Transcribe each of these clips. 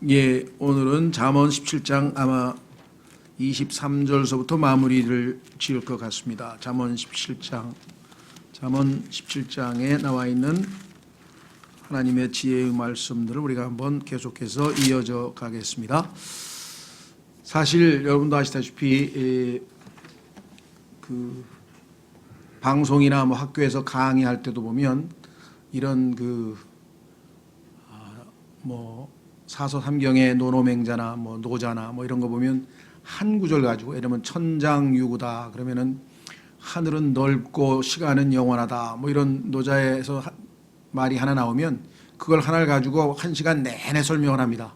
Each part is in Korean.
예, 오늘은 잠언 17장 아마 23절서부터 마무리를 지을 것 같습니다. 잠언 17장에 나와 있는 하나님의 지혜의 말씀들을 우리가 한번 계속해서 이어져 가겠습니다. 사실 여러분도 아시다시피 그 방송이나 뭐 학교에서 강의할 때도 보면 이런 사서삼경의 노노맹자나 뭐 노자나 뭐 이런 거 보면 한 구절 가지고 예를 들면 천장유구다 그러면은 하늘은 넓고 시간은 영원하다 뭐 이런 노자에서 말이 하나 나오면 그걸 하나를 가지고 한 시간 내내 설명을 합니다.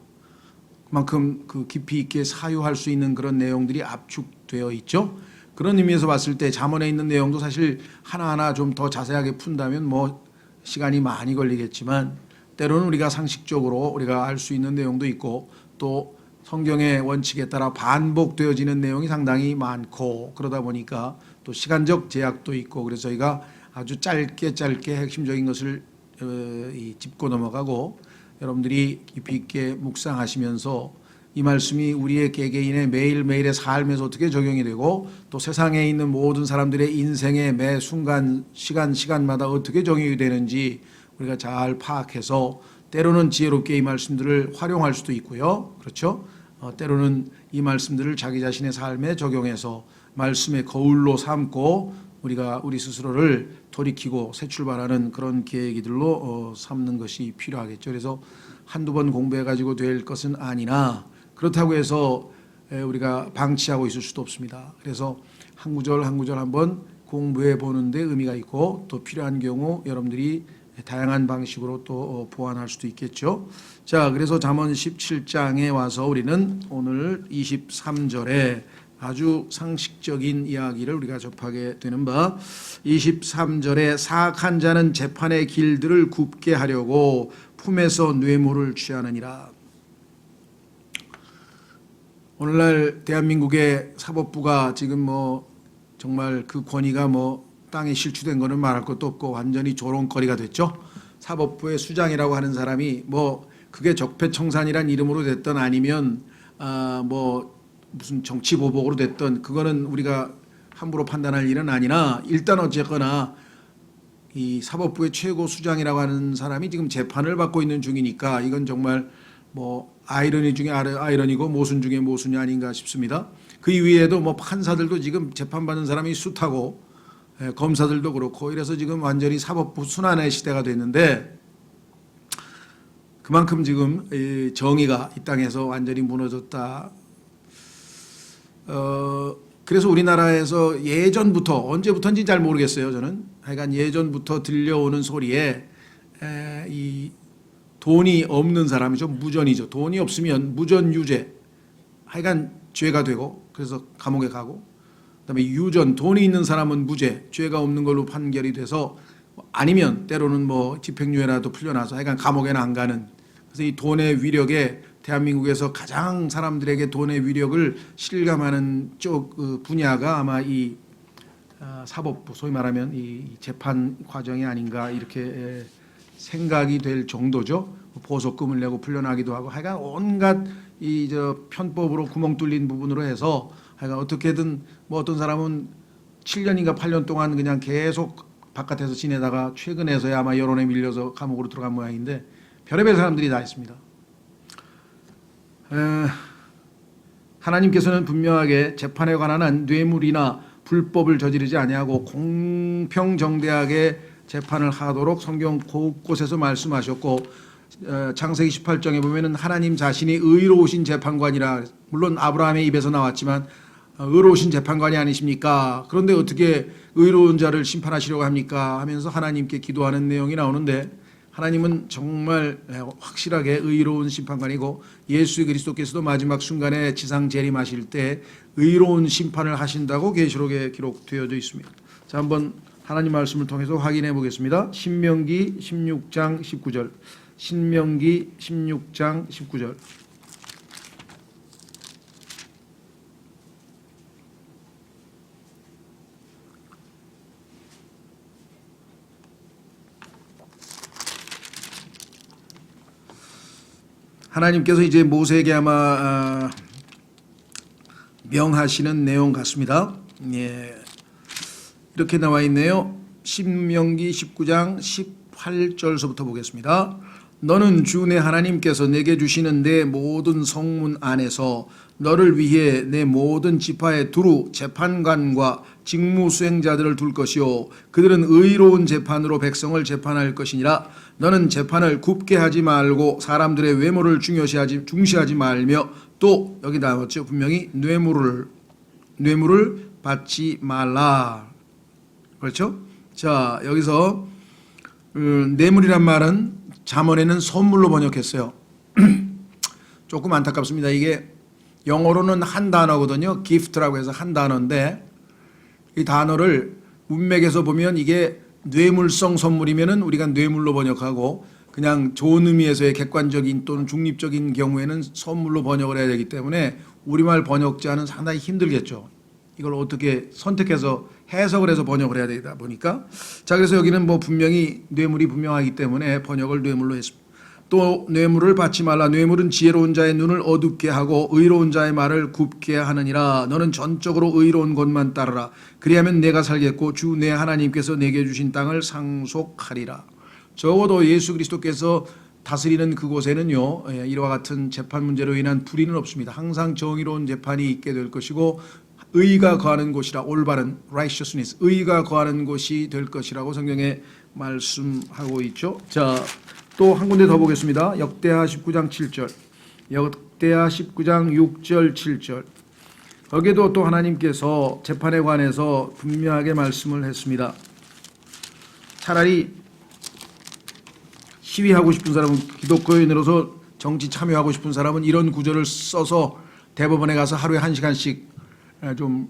그만큼 그 깊이 있게 사유할 수 있는 그런 내용들이 압축되어 있죠. 그런 의미에서 봤을 때 잠언에 있는 내용도 사실 하나하나 좀 더 자세하게 푼다면 뭐 시간이 많이 걸리겠지만 때로는 우리가 상식적으로 우리가 알 수 있는 내용도 있고 또 성경의 원칙에 따라 반복되어지는 내용이 상당히 많고 그러다 보니까 또 시간적 제약도 있고 그래서 저희가 아주 짧게 핵심적인 것을 짚고 넘어가고 여러분들이 깊이 있게 묵상하시면서 이 말씀이 우리의 개개인의 매일매일의 삶에서 어떻게 적용이 되고 또 세상에 있는 모든 사람들의 인생의 매 순간 시간마다 어떻게 적용이 되는지 우리가 잘 파악해서 때로는 지혜롭게 이 말씀들을 활용할 수도 있고요. 그렇죠? 때로는 이 말씀들을 자기 자신의 삶에 적용해서 말씀의 거울로 삼고 우리가 우리 스스로를 돌이키고 새 출발하는 그런 계기들로 삼는 것이 필요하겠죠. 그래서 한두 번 공부해가지고 될 것은 아니나 그렇다고 해서 우리가 방치하고 있을 수도 없습니다. 그래서 한 구절 한 구절 한번 공부해 보는 데 의미가 있고 또 필요한 경우 여러분들이 다양한 방식으로 또 보완할 수도 있겠죠. 자, 그래서 잠언 17장에 와서 우리는 오늘 23절에 아주 상식적인 이야기를 우리가 접하게 되는 바 23절에 사악한 자는 재판의 길들을 굽게 하려고 품에서 뇌물을 취하느니라. 오늘날 대한민국의 사법부가 지금 뭐 정말 그 권위가 뭐 땅에 실추된 거는 말할 것도 없고 완전히 조롱거리가 됐죠. 사법부의 수장이라고 하는 사람이 뭐 그게 적폐청산이란 이름으로 됐던 아니면 뭐 무슨 정치 보복으로 됐던 그거는 우리가 함부로 판단할 일은 아니나 일단 어쨌거나 이 사법부의 최고 수장이라고 하는 사람이 지금 재판을 받고 있는 중이니까 이건 정말 뭐 아이러니 중에 아이러니고 모순 중에 모순이 아닌가 싶습니다. 그 이외에도 뭐 판사들도 지금 재판받는 사람이 숱하고 검사들도 그렇고 이래서 지금 완전히 사법부 순환의 시대가 됐는데 그만큼 지금 정의가 이 땅에서 완전히 무너졌다. 그래서 우리나라에서 예전부터 언제부터인지 잘 모르겠어요. 저는 하여간 예전부터 들려오는 소리에 이 돈이 없는 사람이죠. 무전이죠. 돈이 없으면 무전유죄 하여간 죄가 되고 그래서 감옥에 가고 그다음에 유전 돈이 있는 사람은 무죄 죄가 없는 걸로 판결이 돼서 아니면 때로는 뭐 집행유예라도 풀려나서 하여간 감옥에는 안 가는 그래서 이 돈의 위력에 대한민국에서 가장 사람들에게 돈의 위력을 실감하는 쪽 분야가 아마 이 사법부 소위 말하면 이 재판 과정이 아닌가 이렇게 생각이 될 정도죠. 보석금을 내고 풀려나기도 하고 하여간 온갖 이 편법으로 구멍 뚫린 부분으로 해서 하여간 어떻게든 뭐 어떤 사람은 7년인가 8년 동안 그냥 계속 바깥에서 지내다가 최근에서야 아마 여론에 밀려서 감옥으로 들어간 모양인데 별의별 사람들이 다 있습니다. 하나님께서는 분명하게 재판에 관한 뇌물이나 불법을 저지르지 아니하고 공평정대하게 재판을 하도록 성경 곳곳에서 말씀하셨고 창세기 18장에 보면은 하나님 자신이 의로우신 재판관이라 물론 아브라함의 입에서 나왔지만 의로우신 재판관이 아니십니까? 그런데 어떻게 의로운 자를 심판하시려고 합니까? 하면서 하나님께 기도하는 내용이 나오는데 하나님은 정말 확실하게 의로운 심판관이고 예수 그리스도께서도 마지막 순간에 지상 재림하실 때 의로운 심판을 하신다고 계시록에 기록되어져 있습니다. 자, 한번 하나님 말씀을 통해서 확인해 보겠습니다. 신명기 16장 19절. 신명기 16장 19절. 하나님께서 이제 모세에게 아마 명하시는 내용 같습니다. 예. 이렇게 나와 있네요. 신명기 19장 18절서부터 보겠습니다. 너는 주 내 하나님께서 내게 주시는 내 모든 성문 안에서 너를 위해 내 모든 지파에 두루 재판관과 직무 수행자들을 둘 것이요 그들은 의로운 재판으로 백성을 재판할 것이니라. 너는 재판을 굽게 하지 말고 사람들의 외모를 중시하지 말며 또 여기 나왔죠. 분명히 뇌물을 받지 말라. 그렇죠? 자, 여기서 뇌물이란 말은 잠언에는 선물로 번역했어요. 조금 안타깝습니다. 이게 영어로는 한 단어거든요. gift라고 해서 한 단어인데 이 단어를 문맥에서 보면 이게 뇌물성 선물이면은 우리가 뇌물로 번역하고 그냥 좋은 의미에서의 객관적인 또는 중립적인 경우에는 선물로 번역을 해야 되기 때문에 우리말 번역자는 상당히 힘들겠죠. 이걸 어떻게 선택해서 해석을 해서 번역을 해야 되다 보니까 자 그래서 여기는 뭐 분명히 뇌물이 분명하기 때문에 번역을 뇌물로 했습니다. 또 뇌물을 받지 말라. 뇌물은 지혜로운 자의 눈을 어둡게 하고 의로운 자의 말을 굽게 하느니라. 너는 전적으로 의로운 것만 따르라. 그리하면 내가 살겠고 주 내 하나님께서 내게 주신 땅을 상속하리라. 적어도 예수 그리스도께서 다스리는 그곳에는요 이와 같은 재판 문제로 인한 불의는 없습니다. 항상 정의로운 재판이 있게 될 것이고 의가 거하는 곳이라 올바른 righteousness 의가 거하는 곳이 될 것이라고 성경에 말씀하고 있죠. 자, 또 한 군데 더 보겠습니다. 역대하 19장 7절 역대하 19장 6절 7절 거기에도 또 하나님께서 재판에 관해서 분명하게 말씀을 했습니다. 차라리 시위하고 싶은 사람은 기독교인으로서 정치 참여하고 싶은 사람은 이런 구절을 써서 대법원에 가서 하루에 1시간씩 좀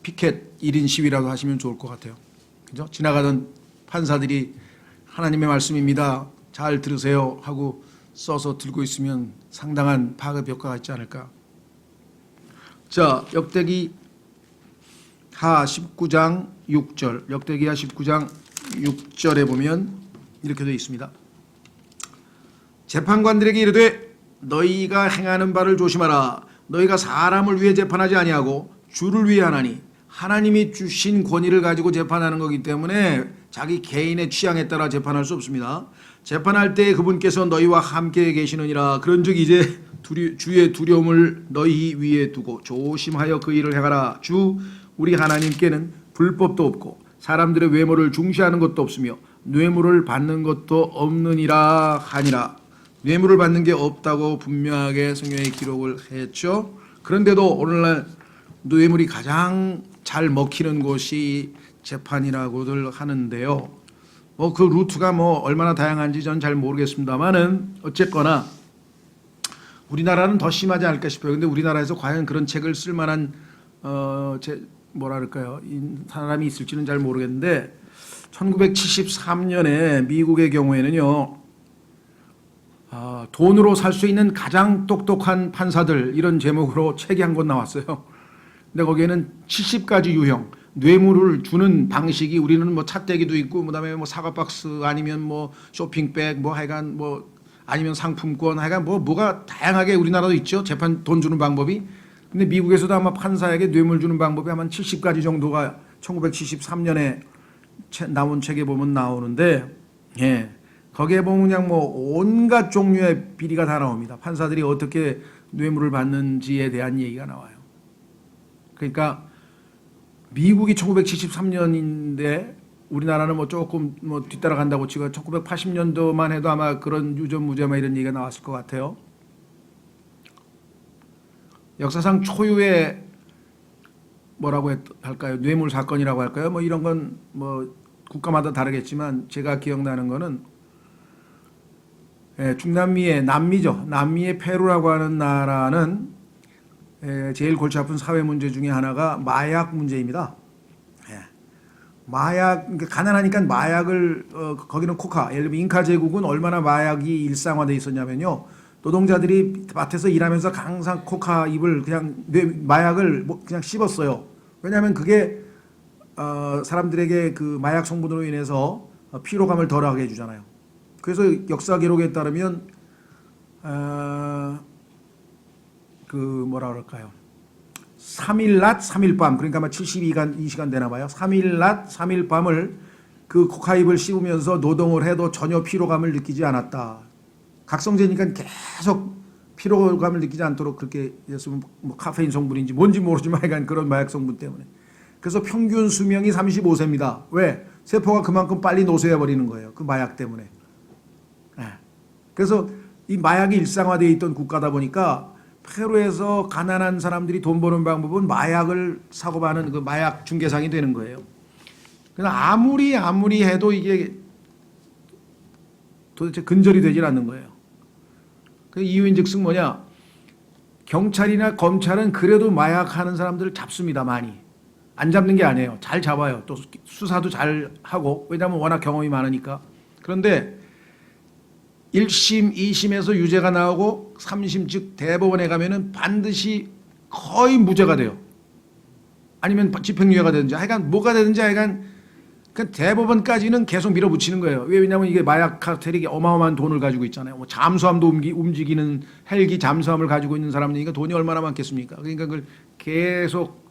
피켓 1인 시위라도 하시면 좋을 것 같아요. 그죠? 지나가던 판사들이 하나님의 말씀입니다. 잘 들으세요 하고 써서 들고 있으면 상당한 파급 효과가 있지 않을까. 자, 역대기하 19장 6절 역대기하 19장 6절에 보면 이렇게 되어 있습니다. 재판관들에게 이르되 너희가 행하는 바를 조심하라. 너희가 사람을 위해 재판하지 아니하고 주를 위해 하나니 하나님이 주신 권위를 가지고 재판하는 거기 때문에 자기 개인의 취향에 따라 재판할 수 없습니다. 재판할 때 그분께서 너희와 함께 계시느니라. 그런즉 이제 주의 두려움을 너희 위에 두고 조심하여 그 일을 행하라. 주 우리 하나님께는 불법도 없고 사람들의 외모를 중시하는 것도 없으며 뇌물을 받는 것도 없느니라 하니라. 뇌물을 받는 게 없다고 분명하게 성경에 기록을 했죠. 그런데도 오늘날 뇌물이 가장 잘 먹히는 곳이 재판이라고들 하는데요. 뭐 그 루트가 뭐 얼마나 다양한지 전 잘 모르겠습니다만은 어쨌거나 우리나라는 더 심하지 않을까 싶어요. 근데 우리나라에서 과연 그런 책을 쓸 만한 뭐랄까요 사람이 있을지는 잘 모르겠는데 1973년에 미국의 경우에는요. 돈으로 살 수 있는 가장 똑똑한 판사들 이런 제목으로 책이 한 권 나왔어요. 근데 거기에는 70가지 유형 뇌물을 주는 방식이 우리는 뭐 찻대기도 있고 그다음에 뭐 사과 박스 아니면 뭐 쇼핑백 뭐 하여간 뭐 아니면 상품권 하여간 뭐가 다양하게 우리나라도 있죠. 재판 돈 주는 방법이. 근데 미국에서도 아마 판사에게 뇌물 주는 방법이 아마 70가지 정도가 1973년에 나온 책에 보면 나오는데 예. 거기에 보면 그냥 뭐 온갖 종류의 비리가 다 나옵니다. 판사들이 어떻게 뇌물을 받는지에 대한 얘기가 나와요. 그러니까 미국이 1973년인데 우리나라는 뭐 조금 뭐 뒤따라간다고 치고 1980년도만 해도 아마 그런 유전무죄 이런 얘기가 나왔을 것 같아요. 역사상 초유의 뭐라고 할까요? 뇌물 사건이라고 할까요? 뭐 이런 건 뭐 국가마다 다르겠지만 제가 기억나는 거는 중남미의 남미죠. 남미의 페루라고 하는 나라는 제일 골치 아픈 사회 문제 중에 하나가 마약 문제입니다. 마약 가난하니까 마약을 거기는 코카 예를 들면 잉카 제국은 얼마나 마약이 일상화돼 있었냐면요. 노동자들이 밭에서 일하면서 항상 코카 잎을 그냥 마약을 그냥 씹었어요. 왜냐하면 그게 사람들에게 그 마약 성분으로 인해서 피로감을 덜하게 해주잖아요. 그래서 역사 기록에 따르면 뭐라 그럴까요? 3일 낮 3일 밤, 그러니까 아마 72시간 되나 봐요. 3일 낮 3일 밤을 그 코카잎을 씹으면서 노동을 해도 전혀 피로감을 느끼지 않았다. 각성제니까 계속 피로감을 느끼지 않도록 그렇게 했으면 뭐 카페인 성분인지 뭔지 모르지만 하여간 그런 마약 성분 때문에. 그래서 평균 수명이 35세입니다. 왜? 세포가 그만큼 빨리 노쇠해 버리는 거예요. 그 마약 때문에. 그래서 이 마약이 일상화되어 있던 국가다 보니까 페루에서 가난한 사람들이 돈 버는 방법은 마약을 사고 파는 그 마약 중개상이 되는 거예요. 그래서 아무리 해도 이게 도대체 근절이 되질 않는 거예요. 그 이유인즉슨 뭐냐? 경찰이나 검찰은 그래도 마약하는 사람들을 잡습니다. 많이. 안 잡는 게 아니에요. 잘 잡아요. 또 수사도 잘 하고. 왜냐하면 워낙 경험이 많으니까. 그런데 1심, 2심에서 유죄가 나오고 3심 즉 대법원에 가면은 반드시 거의 무죄가 돼요. 아니면 집행유예가 되든지 하여간 뭐가 되든지 하여간 그 대법원까지는 계속 밀어붙이는 거예요. 왜냐하면 이게 마약 카텔이 어마어마한 돈을 가지고 있잖아요. 뭐 잠수함도 움직이는 헬기 잠수함을 가지고 있는 사람이니까 돈이 얼마나 많겠습니까? 그러니까 그걸 계속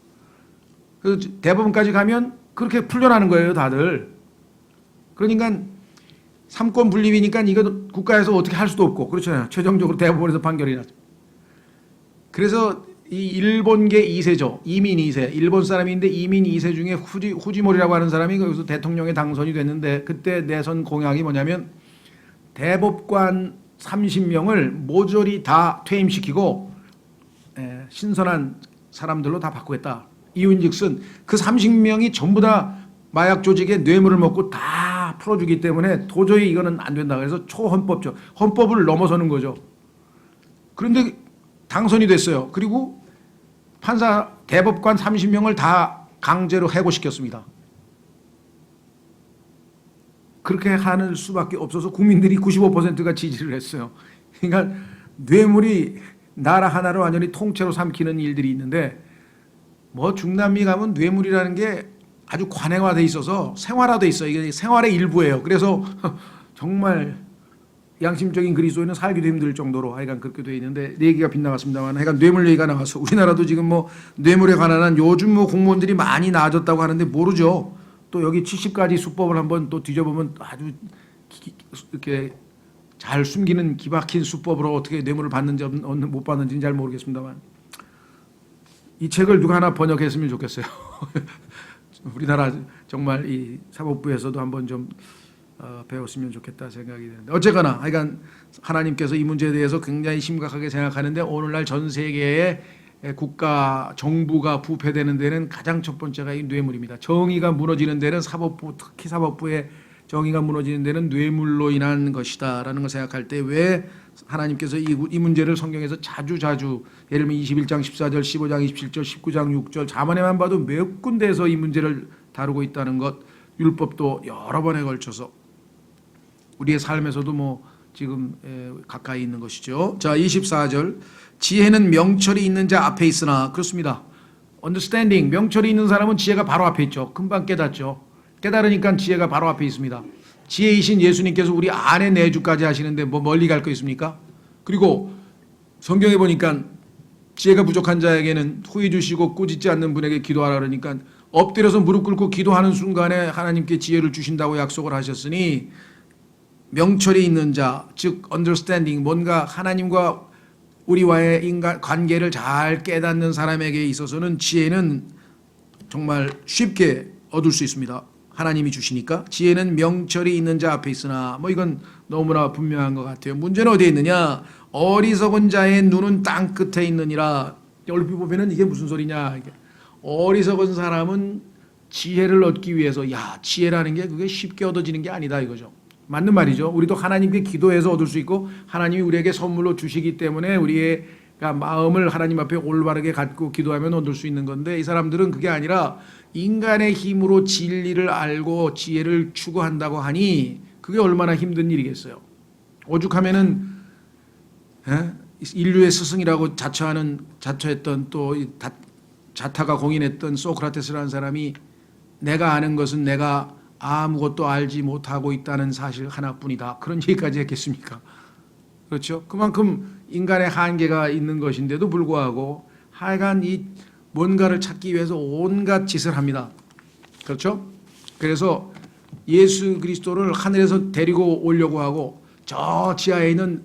그 대법원까지 가면 그렇게 풀려나는 거예요, 다들. 그러니까 삼권 분립이니까 이거 국가에서 어떻게 할 수도 없고 그렇잖아요. 최종적으로 대법원에서 판결이 나죠. 그래서 이 일본계 2세죠. 이민 2세. 일본 사람인데 이민 2세 중에 후지모리라고 하는 사람이 거기서 대통령에 당선이 됐는데 그때 내선 공약이 뭐냐면 대법관 30명을 모조리 다 퇴임시키고 신선한 사람들로 다 바꾸겠다. 이유인즉슨 그 30명이 전부 다 마약 조직의 뇌물을 먹고 다 풀어주기 때문에 도저히 이거는 안 된다. 그래서 초헌법적 헌법을 넘어서는 거죠. 그런데 당선이 됐어요. 그리고 판사 대법관 30명을 다 강제로 해고시켰습니다. 그렇게 하는 수밖에 없어서 국민들이 95%가 지지를 했어요. 그러니까 뇌물이 나라 하나를 완전히 통째로 삼키는 일들이 있는데 뭐 중남미 가면 뇌물이라는 게 아주 관행화돼 있어서 생활화돼 있어요. 이게 생활의 일부예요. 그래서 정말 양심적인 그리스도인은 살기도 힘들 정도로 하여간 그렇게 돼 있는데 내 얘기가 빗나갔습니다만 하여간 뇌물 얘기가 나와서 우리나라도 지금 뭐 뇌물에 관한 요즘 뭐 공무원들이 많이 나아졌다고 하는데 모르죠. 또 여기 70가지 수법을 한번 또 뒤져보면 아주 이렇게 잘 숨기는 기박힌 수법으로 어떻게 뇌물을 받는지 못 받는지는 잘 모르겠습니다만 이 책을 누가 하나 번역했으면 좋겠어요. 우리나라 정말 이 사법부에서도 한번 좀 배웠으면 좋겠다 생각이 드는데 어쨌거나 하여간 하나님께서 이 문제에 대해서 굉장히 심각하게 생각하는데 오늘날 전 세계의 국가 정부가 부패되는 데는 가장 첫 번째가 이 뇌물입니다. 정의가 무너지는 데는 사법부 특히 사법부의 정의가 무너지는 데는 뇌물로 인한 것이다라는 걸 생각할 때 왜 하나님께서 이 문제를 성경에서 자주 예를 들면 21장 14절 15장 27절 19장 6절 자문에만 봐도 몇 군데에서 이 문제를 다루고 있다는 것 율법도 여러 번에 걸쳐서 우리의 삶에서도 뭐 지금 가까이 있는 것이죠. 자 24절 지혜는 명철이 있는 자 앞에 있으나 그렇습니다. understanding 명철이 있는 사람은 지혜가 바로 앞에 있죠. 금방 깨닫죠. 깨달으니까 지혜가 바로 앞에 있습니다. 지혜이신 예수님께서 우리 안에 내주까지 하시는데 뭐 멀리 갈 거 있습니까? 그리고 성경에 보니까 지혜가 부족한 자에게는 후회 주시고 꾸짖지 않는 분에게 기도하라 그러니까 엎드려서 무릎 꿇고 기도하는 순간에 하나님께 지혜를 주신다고 약속을 하셨으니 명철이 있는 자, 즉 understanding 뭔가 하나님과 우리와의 인간 관계를 잘 깨닫는 사람에게 있어서는 지혜는 정말 쉽게 얻을 수 있습니다. 하나님이 주시니까 지혜는 명철이 있는 자 앞에 있으나 뭐 이건 너무나 분명한 것 같아요. 문제는 어디에 있느냐? 어리석은 자의 눈은 땅 끝에 있느니라. 얼핏 보면은 이게 무슨 소리냐? 어리석은 사람은 지혜를 얻기 위해서 지혜라는 게 그게 쉽게 얻어지는 게 아니다 이거죠. 맞는 말이죠. 우리도 하나님께 기도해서 얻을 수 있고 하나님이 우리에게 선물로 주시기 때문에 우리의 마음을 하나님 앞에 올바르게 갖고 기도하면 얻을 수 있는 건데 이 사람들은 그게 아니라 인간의 힘으로 진리를 알고 지혜를 추구한다고 하니 그게 얼마나 힘든 일이겠어요. 오죽하면은 인류의 스승이라고 자처했던 또 자타가 공인했던 소크라테스라는 사람이 내가 아는 것은 내가 아무것도 알지 못하고 있다는 사실 하나뿐이다. 그런 얘기까지 했겠습니까? 그렇죠? 그만큼 인간의 한계가 있는 것인데도 불구하고 하여간 이 뭔가를 찾기 위해서 온갖 짓을 합니다. 그렇죠? 그래서 예수 그리스도를 하늘에서 데리고 오려고 하고 저 지하에 있는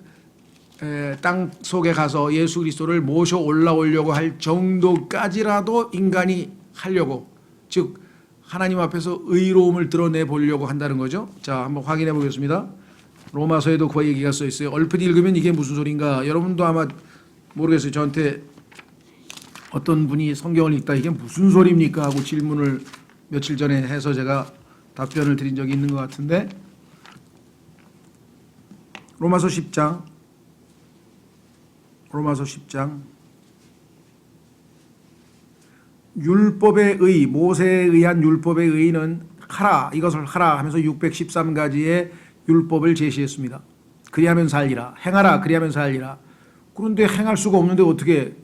땅 속에 가서 예수 그리스도를 모셔 올라오려고 할 정도까지라도 인간이 하려고, 즉 하나님 앞에서 의로움을 드러내 보려고 한다는 거죠. 자, 한번 확인해 보겠습니다. 로마서에도 그 얘기가 써 있어요. 얼핏 읽으면 이게 무슨 소린가? 여러분도 아마 모르겠어요. 저한테 어떤 분이 성경을 읽다 이게 무슨 소리입니까? 하고 질문을 며칠 전에 해서 제가 답변을 드린 적이 있는 것 같은데, 로마서 10장 율법의 의, 모세에 의한 율법의 의는 하라, 이것을 하라 하면서 613가지의 율법을 제시했습니다. 그리하면 살리라, 행하라, 그리하면 살리라. 그런데 행할 수가 없는데 어떻게?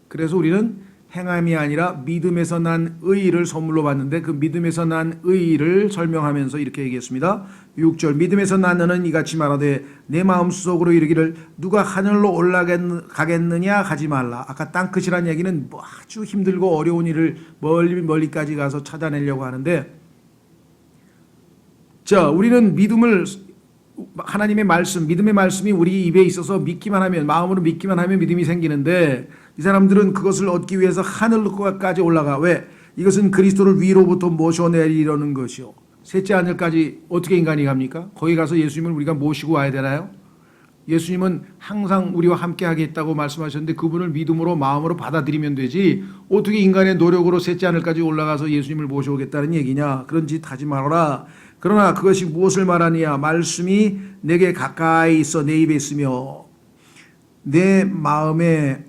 그래서 우리는 행함이 아니라 믿음에서 난 의를 선물로 받는데, 그 믿음에서 난 의를 설명하면서 이렇게 얘기했습니다. 6절, 믿음에서 난 너는 이같이 말하되 내 마음속으로 이르기를 누가 하늘로 올라가겠느냐 하지 말라. 아까 땅끝이란 얘기는 뭐 아주 힘들고 어려운 일을 멀리까지 가서 찾아내려고 하는데, 자, 우리는 믿음을, 하나님의 말씀, 믿음의 말씀이 우리 입에 있어서 믿기만 하면, 마음으로 믿기만 하면 믿음이 생기는데, 이 사람들은 그것을 얻기 위해서 하늘까지 올라가. 왜? 이것은 그리스도를 위로부터 모셔내리려는 것이요. 셋째 하늘까지 어떻게 인간이 갑니까? 거기 가서 예수님을 우리가 모시고 와야 되나요? 예수님은 항상 우리와 함께 하겠다고 말씀하셨는데 그분을 믿음으로 마음으로 받아들이면 되지, 어떻게 인간의 노력으로 셋째 하늘까지 올라가서 예수님을 모셔오겠다는 얘기냐. 그런 짓 하지 말아라. 그러나 그것이 무엇을 말하느냐? 말씀이 내게 가까이 있어 내 입에 있으며 내 마음에,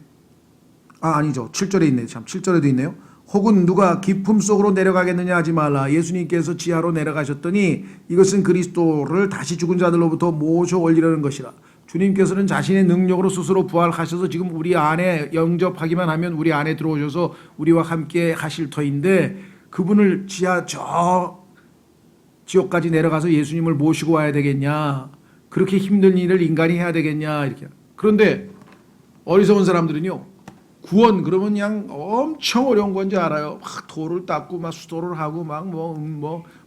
아니죠. 7절에 있네요. 참, 7절에도 있네요. 혹은 누가 깊음 속으로 내려가겠느냐 하지 말라. 예수님께서 지하로 내려가셨더니 이것은 그리스도를 다시 죽은 자들로부터 모셔 올리려는 것이라. 주님께서는 자신의 능력으로 스스로 부활하셔서 지금 우리 안에 영접하기만 하면 우리 안에 들어오셔서 우리와 함께 하실 터인데, 그분을 지하 저 지옥까지 내려가서 예수님을 모시고 와야 되겠냐? 그렇게 힘든 일을 인간이 해야 되겠냐? 이렇게. 그런데 어리석은 사람들은요, 구원 그러면 그냥 엄청 어려운 건지 알아요. 막 돌을 닦고 막 수도를 하고 막 뭐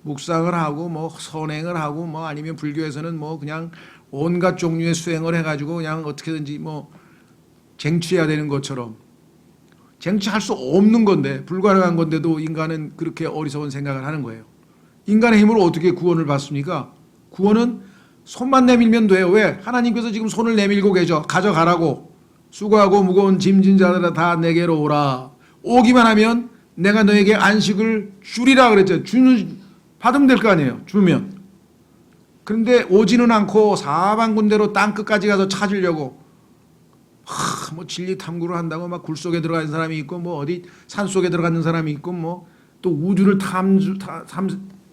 묵상을 하고 뭐 선행을 하고 뭐 아니면 불교에서는 뭐 그냥 온갖 종류의 수행을 해가지고 그냥 어떻게든지 뭐 쟁취해야 되는 것처럼, 쟁취할 수 없는 건데, 불가능한 건데도 인간은 그렇게 어리석은 생각을 하는 거예요. 인간의 힘으로 어떻게 구원을 받습니까? 구원은 손만 내밀면 돼요. 왜? 하나님께서 지금 손을 내밀고 계셔. 가져가라고. 수고하고 무거운 짐진 자들아 다 내게로 오라. 오기만 하면 내가 너에게 안식을 주리라 그랬죠. 받으면 될 거 아니에요. 주면. 그런데 오지는 않고 사방군데로 땅끝까지 가서 찾으려고 뭐 진리 탐구를 한다고 막 굴 속에 들어가는 사람이 있고 뭐 어디 산 속에 들어가는 사람이 있고 뭐 또 우주를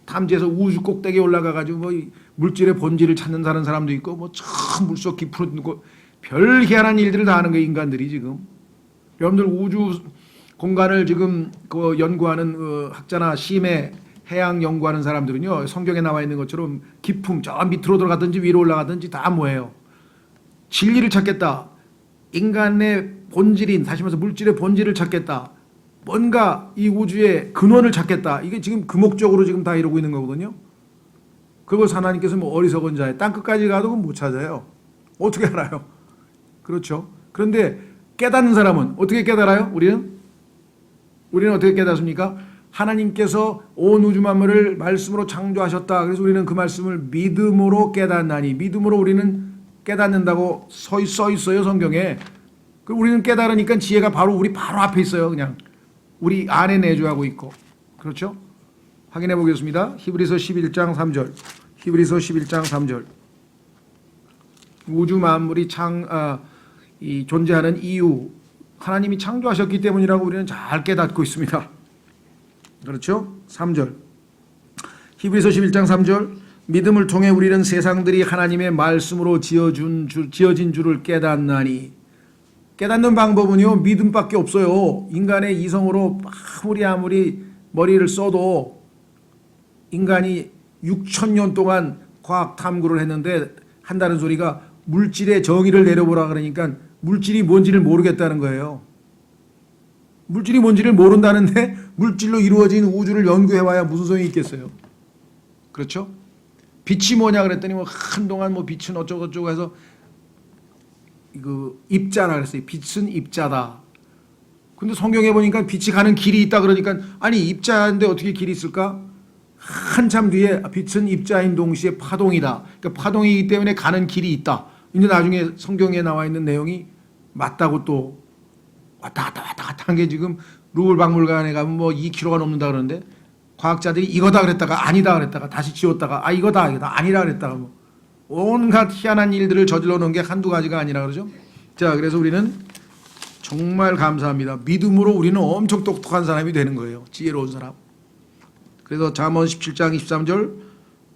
탐지해서 우주 꼭대기에 올라가 가지고 뭐 물질의 본질을 찾는 사람도 있고 뭐 참 물속 깊은 곳, 별 희한한 일들을 다 하는 거예요, 인간들이 지금. 여러분들 우주 공간을 지금 그 연구하는 학자나 심해 해양 연구하는 사람들은요, 성경에 나와 있는 것처럼 깊음 저 밑으로 들어가든지 위로 올라가든지 다 뭐예요? 진리를 찾겠다. 인간의 본질인, 다시 말해서 물질의 본질을 찾겠다. 뭔가 이 우주의 근원을 찾겠다. 이게 지금 그 목적으로 지금 다 이러고 있는 거거든요. 그리고 하나님께서 뭐 어리석은 자에 땅끝까지 가도 못 찾아요. 어떻게 알아요? 그렇죠. 그런데 깨닫는 사람은 어떻게 깨달아요? 우리는 어떻게 깨닫습니까? 하나님께서 온 우주 만물을 말씀으로 창조하셨다. 그래서 우리는 그 말씀을 믿음으로 깨닫나니, 믿음으로 우리는 깨닫는다고 써 있어요, 성경에. 그리고 우리는 깨달으니까 지혜가 우리 바로 앞에 있어요. 그냥 우리 안에 내주하고 있고. 그렇죠? 확인해 보겠습니다. 히브리서 11장 3절. 히브리서 11장 3절. 우주 만물이 존재하는 이유, 하나님이 창조하셨기 때문이라고 우리는 잘 깨닫고 있습니다. 그렇죠? 3절. 히브리서 11장 3절. 믿음을 통해 우리는 세상들이 하나님의 말씀으로 지어진 줄을 깨닫나니. 깨닫는 방법은요, 믿음밖에 없어요. 인간의 이성으로 아무리 머리를 써도 인간이 6,000년 동안 과학 탐구를 했는데 한다는 소리가 물질의 정의를 내려보라 그러니까 물질이 뭔지를 모르겠다는 거예요. 물질이 뭔지를 모른다는데 물질로 이루어진 우주를 연구해봐야 무슨 소용이 있겠어요. 그렇죠? 빛이 뭐냐 그랬더니 뭐 한동안 뭐 빛은 어쩌고저쩌고 해서 그 입자라 그랬어요. 빛은 입자다. 근데 성경에 보니까 빛이 가는 길이 있다 그러니까 아니 입자인데 어떻게 길이 있을까? 한참 뒤에 빛은 입자인 동시에 파동이다. 그러니까 파동이기 때문에 가는 길이 있다. 이제 나중에 성경에 나와 있는 내용이 맞다고 또 왔다 갔다 한 게 지금 루블 박물관에 가면 뭐 2km가 넘는다 그러는데 과학자들이 이거다 그랬다가 아니다 그랬다가 다시 지웠다가 아 이거다 아니라 그랬다가 뭐 온갖 희한한 일들을 저질러 놓은 게 한두 가지가 아니라 그러죠. 자, 그래서 우리는 정말 감사합니다. 믿음으로 우리는 엄청 똑똑한 사람이 되는 거예요. 지혜로운 사람. 그래서 잠언 17장 23절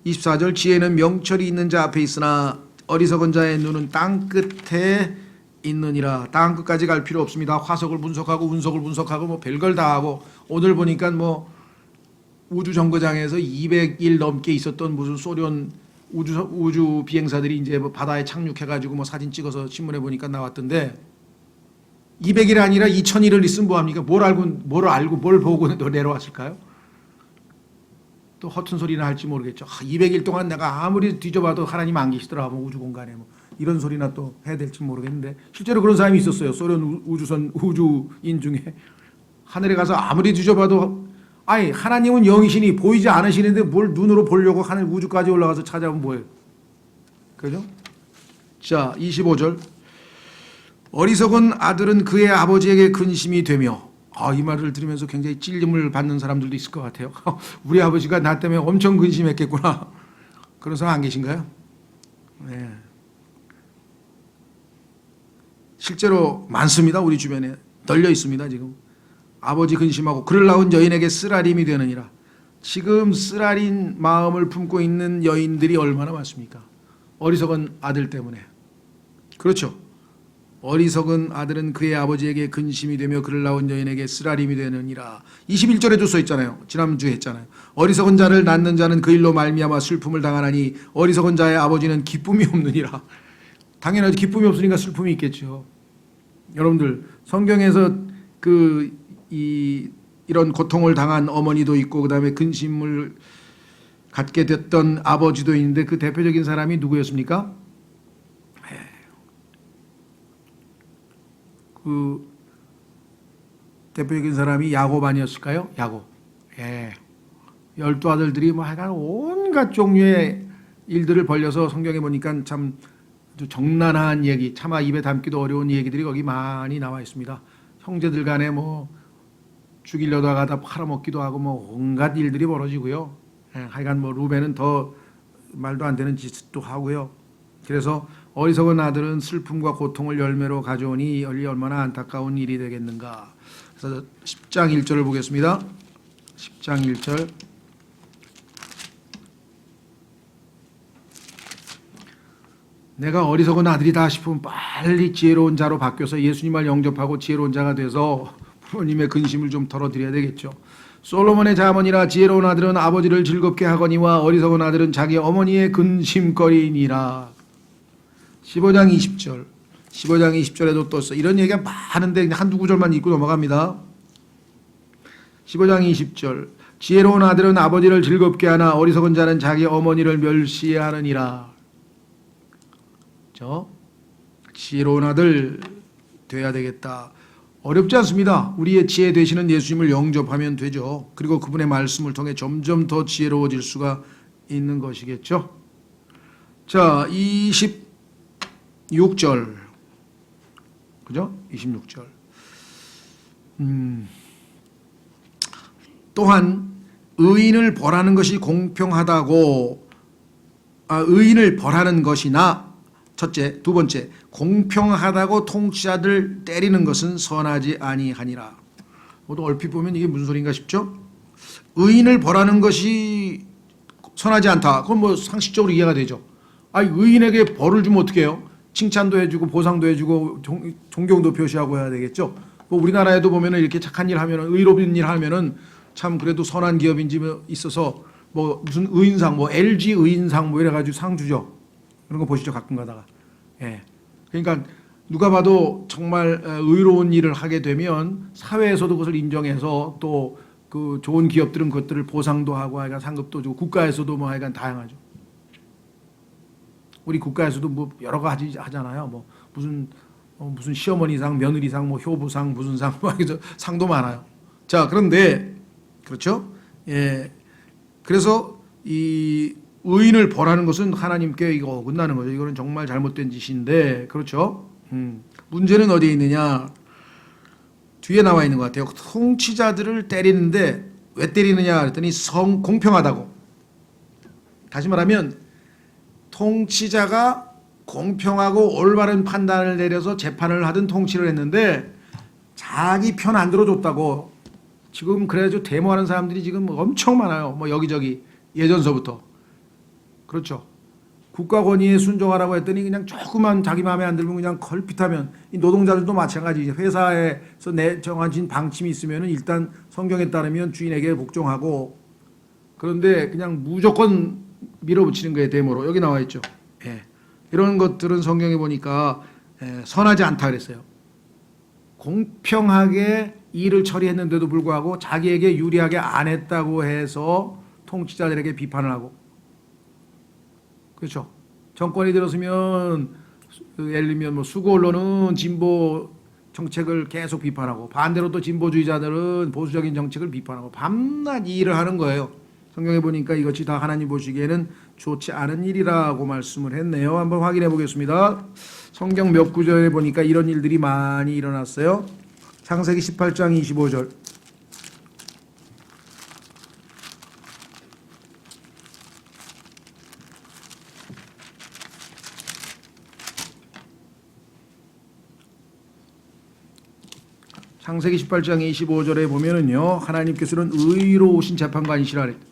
24절 지혜는 명철이 있는 자 앞에 있으나 어리석은 자의 눈은 땅 끝에 있느니라. 땅 끝까지 갈 필요 없습니다. 화석을 분석하고 운석을 분석하고 뭐 별걸 다 하고 오늘 보니까 뭐 우주 정거장에서 200일 넘게 있었던 무슨 소련 우주 비행사들이 이제 뭐 바다에 착륙해가지고 뭐 사진 찍어서 신문에 보니까 나왔던데 200일 아니라 2000일을 있으면 뭐합니까? 뭘 알고 뭘 보고 내려왔을까요? 또 허튼 소리나 할지 모르겠죠. 200일 동안 내가 아무리 뒤져봐도 하나님 안 계시더라 뭐 우주 공간에 뭐 이런 소리나 또 해야 될지 모르겠는데 실제로 그런 사람이 있었어요. 소련 우주인 중에 하늘에 가서 아무리 뒤져봐도 아니 하나님은 영이시니 보이지 않으시는데 뭘 눈으로 보려고 하늘 우주까지 올라가서 찾아보면 뭐예요? 그죠? 자, 25절 어리석은 아들은 그의 아버지에게 근심이 되며 이 말을 들으면서 굉장히 찔림을 받는 사람들도 있을 것 같아요. 우리 아버지가 나 때문에 엄청 근심했겠구나. 그런 사람 안 계신가요? 네. 실제로 많습니다. 우리 주변에 널려 있습니다. 지금 아버지 근심하고 그를 낳은 여인에게 쓰라림이 되느니라. 지금 쓰라린 마음을 품고 있는 여인들이 얼마나 많습니까? 어리석은 아들 때문에. 그렇죠. 어리석은 아들은 그의 아버지에게 근심이 되며 그를 낳은 여인에게 쓰라림이 되느니라. 21절에도 써 있잖아요. 지난주에 했잖아요. 어리석은 자를 낳는 자는 그 일로 말미암아 슬픔을 당하나니 어리석은 자의 아버지는 기쁨이 없느니라. 당연하지. 기쁨이 없으니까 슬픔이 있겠죠. 여러분들 성경에서 이런 고통을 당한 어머니도 있고 그다음에 근심을 갖게 됐던 아버지도 있는데 그 대표적인 사람이 누구였습니까? 그 대표적인 사람이 야곱 아니었을까요? 야곱. 예. 12아들들이 뭐 하여간 온갖 종류의 일들을 벌려서 성경에 보니까 참 아주 정난한 얘기, 차마 입에 담기도 어려운 얘기들이 거기 많이 나와 있습니다. 형제들 간에 뭐 죽이려다가 다 팔아먹기도 하고 뭐 온갖 일들이 벌어지고요. 하여간 뭐 루벤은 더 말도 안 되는 짓도 하고요. 그래서 어리석은 아들은 슬픔과 고통을 열매로 가져오니 얼마나 안타까운 일이 되겠는가. 그래서 10장 1절을 보겠습니다. 10장 1절 내가 어리석은 아들이다 싶으면 빨리 지혜로운 자로 바뀌어서 예수님을 영접하고 지혜로운 자가 돼서 부모님의 근심을 좀 덜어드려야 되겠죠. 솔로몬의 자문이라 지혜로운 아들은 아버지를 즐겁게 하거니와 어리석은 아들은 자기 어머니의 근심거리니라. 15장 20절 15장 20절에도 또 이런 얘기가 많은데 한두 구절만 읽고 넘어갑니다. 15장 20절 지혜로운 아들은 아버지를 즐겁게 하나 어리석은 자는 자기 어머니를 멸시하느니라. 지혜로운 아들 돼야 되겠다. 어렵지 않습니다. 우리의 지혜 되시는 예수님을 영접하면 되죠. 그리고 그분의 말씀을 통해 점점 더 지혜로워질 수가 있는 것이겠죠. 자, 26절 그죠? 26절 또한 의인을 벌하는 것이 공평하다고 의인을 벌하는 것이나 첫째, 두 번째, 공평하다고 통치자들 때리는 것은 선하지 아니하니라. 모두 얼핏 보면 이게 무슨 소린가 싶죠? 의인을 벌하는 것이 선하지 않다. 그건 뭐 상식적으로 이해가 되죠. 의인에게 벌을 주면 어떻게 해요? 칭찬도 해주고 보상도 해주고 존경도 표시하고 해야 되겠죠. 뭐 우리나라에도 보면은 이렇게 착한 일 하면은 의로운 일 하면은 참 그래도 선한 기업인지 있어서 뭐 무슨 의인상 뭐 LG 의인상 뭐 이래가지고 상 주죠. 그런 거 보시죠 가끔 가다가. 예. 그러니까 누가 봐도 정말 의로운 일을 하게 되면 사회에서도 그것을 인정해서 또 그 좋은 기업들은 그것들을 보상도 하고 하여간 상급도 주고 국가에서도 뭐 하여간 다양하죠. 우리 국가에서도 뭐 여러 가지 하잖아요. 뭐 무슨 시어머니상, 며느리상, 뭐 효부상, 무슨 상, 뭐 상도 많아요. 자, 그런데 그렇죠? 예. 그래서 이 의인을 벌하는 것은 하나님께 이거 어긋나는 거죠. 이거는 정말 잘못된 짓인데, 그렇죠? 문제는 어디에 있느냐? 뒤에 나와 있는 것 같아요. 통치자들을 때리는데 왜 때리느냐 그랬더니 공평하다고. 다시 말하면 통치자가 공평하고 올바른 판단을 내려서 재판을 하든 통치를 했는데 자기 편 안 들어줬다고. 지금 그래가지고 데모하는 사람들이 지금 엄청 많아요. 뭐 여기저기 예전서부터. 그렇죠. 국가 권위에 순종하라고 했더니 그냥 조그만 자기 마음에 안 들면 그냥 걸핏하면, 이 노동자들도 마찬가지. 회사에서 정해진 방침이 있으면 일단 성경에 따르면 주인에게 복종하고, 그런데 그냥 무조건 밀어붙이는 거예요. 데모로. 여기 나와 있죠. 예. 이런 것들은 성경에 보니까 선하지 않다 그랬어요. 공평하게 일을 처리했는데도 불구하고 자기에게 유리하게 안 했다고 해서 통치자들에게 비판을 하고, 그렇죠. 정권이 들었으면 예를 들면 뭐 수구 언론은 진보 정책을 계속 비판하고, 반대로 또 진보주의자들은 보수적인 정책을 비판하고 밤낮 이 일을 하는 거예요. 성경에 보니까 이것이 다 하나님 보시기에는 좋지 않은 일이라고 말씀을 했네요. 한번 확인해 보겠습니다. 성경 몇 구절에 보니까 이런 일들이 많이 일어났어요. 창세기 18장 25절. 창세기 18장 25절에 보면은요, 하나님께서는 의로우신 재판관이시라 그랬어요.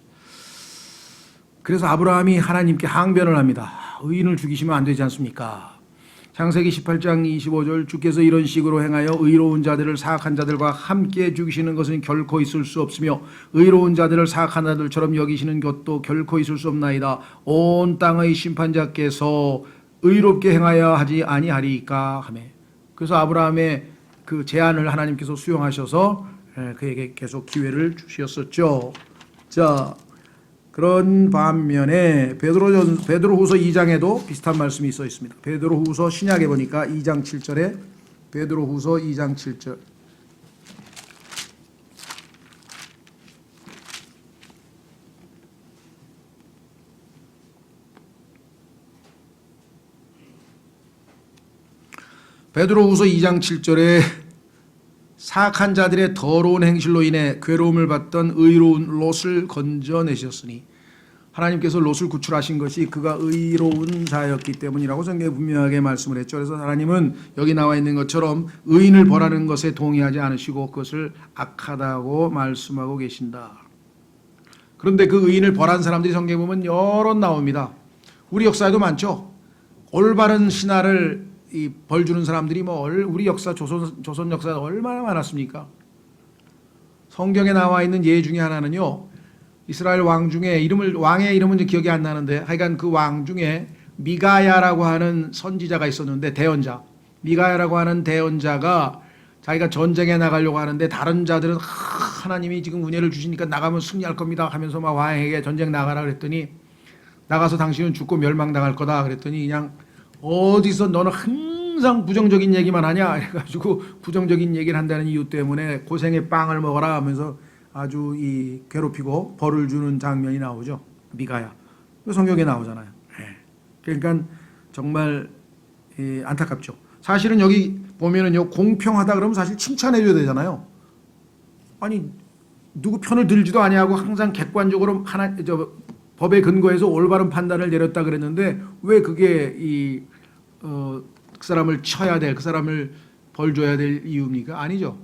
그래서 아브라함이 하나님께 항변을 합니다. 의인을 죽이시면 안 되지 않습니까? 창세기 18장 25절, 주께서 이런 식으로 행하여 의로운 자들을 사악한 자들과 함께 죽이시는 것은 결코 있을 수 없으며 의로운 자들을 사악한 자들처럼 여기시는 것도 결코 있을 수 없나이다. 온 땅의 심판자께서 의롭게 행하여 하지 아니하리까 하며, 그래서 아브라함의 그 제안을 하나님께서 수용하셔서 그에게 계속 기회를 주셨었죠. 자, 그런 반면에 베드로후서 2장에도 비슷한 말씀이 있어 있습니다. 베드로후서 신약에 보니까 2장 7절에, 베드로후서 2장 7절. 베드로후서 2장 7절에 사악한 자들의 더러운 행실로 인해 괴로움을 받던 의로운 롯을 건져내셨으니, 하나님께서 롯을 구출하신 것이 그가 의로운 자였기 때문이라고 성경에 분명하게 말씀을 했죠. 그래서 하나님은 여기 나와 있는 것처럼 의인을 벌하는 것에 동의하지 않으시고 그것을 악하다고 말씀하고 계신다. 그런데 그 의인을 벌한 사람들이 성경에 보면 여럿 나옵니다. 우리 역사에도 많죠. 올바른 신하를 벌 주는 사람들이 뭐 우리 역사 조선 역사에 얼마나 많았습니까? 성경에 나와 있는 예 중에 하나는요, 이스라엘 왕 중에 왕의 이름은 기억이 안 나는데 하여간 그 왕 중에 미가야라고 하는 선지자가 있었는데, 대언자, 미가야라고 하는 대언자가 자기가 전쟁에 나가려고 하는데 다른 자들은 하나님이 지금 은혜를 주시니까 나가면 승리할 겁니다 하면서 막 왕에게 전쟁 나가라 그랬더니, 나가서 당신은 죽고 멸망당할 거다 그랬더니 그냥 어디서 너는 항상 부정적인 얘기만 하냐 해가지고 부정적인 얘기를 한다는 이유 때문에 고생의 빵을 먹어라 하면서 아주 괴롭히고 벌을 주는 장면이 나오죠. 미가야. 성경에 나오잖아요. 그러니까 정말 안타깝죠. 사실은 여기 보면은요, 공평하다 그러면 사실 칭찬해줘야 되잖아요. 아니 누구 편을 들지도 아니하고 항상 객관적으로 법에 근거해서 올바른 판단을 내렸다 그랬는데 왜 그게 그 사람을 쳐야 될, 그 사람을 벌 줘야 될 이유입니까? 아니죠.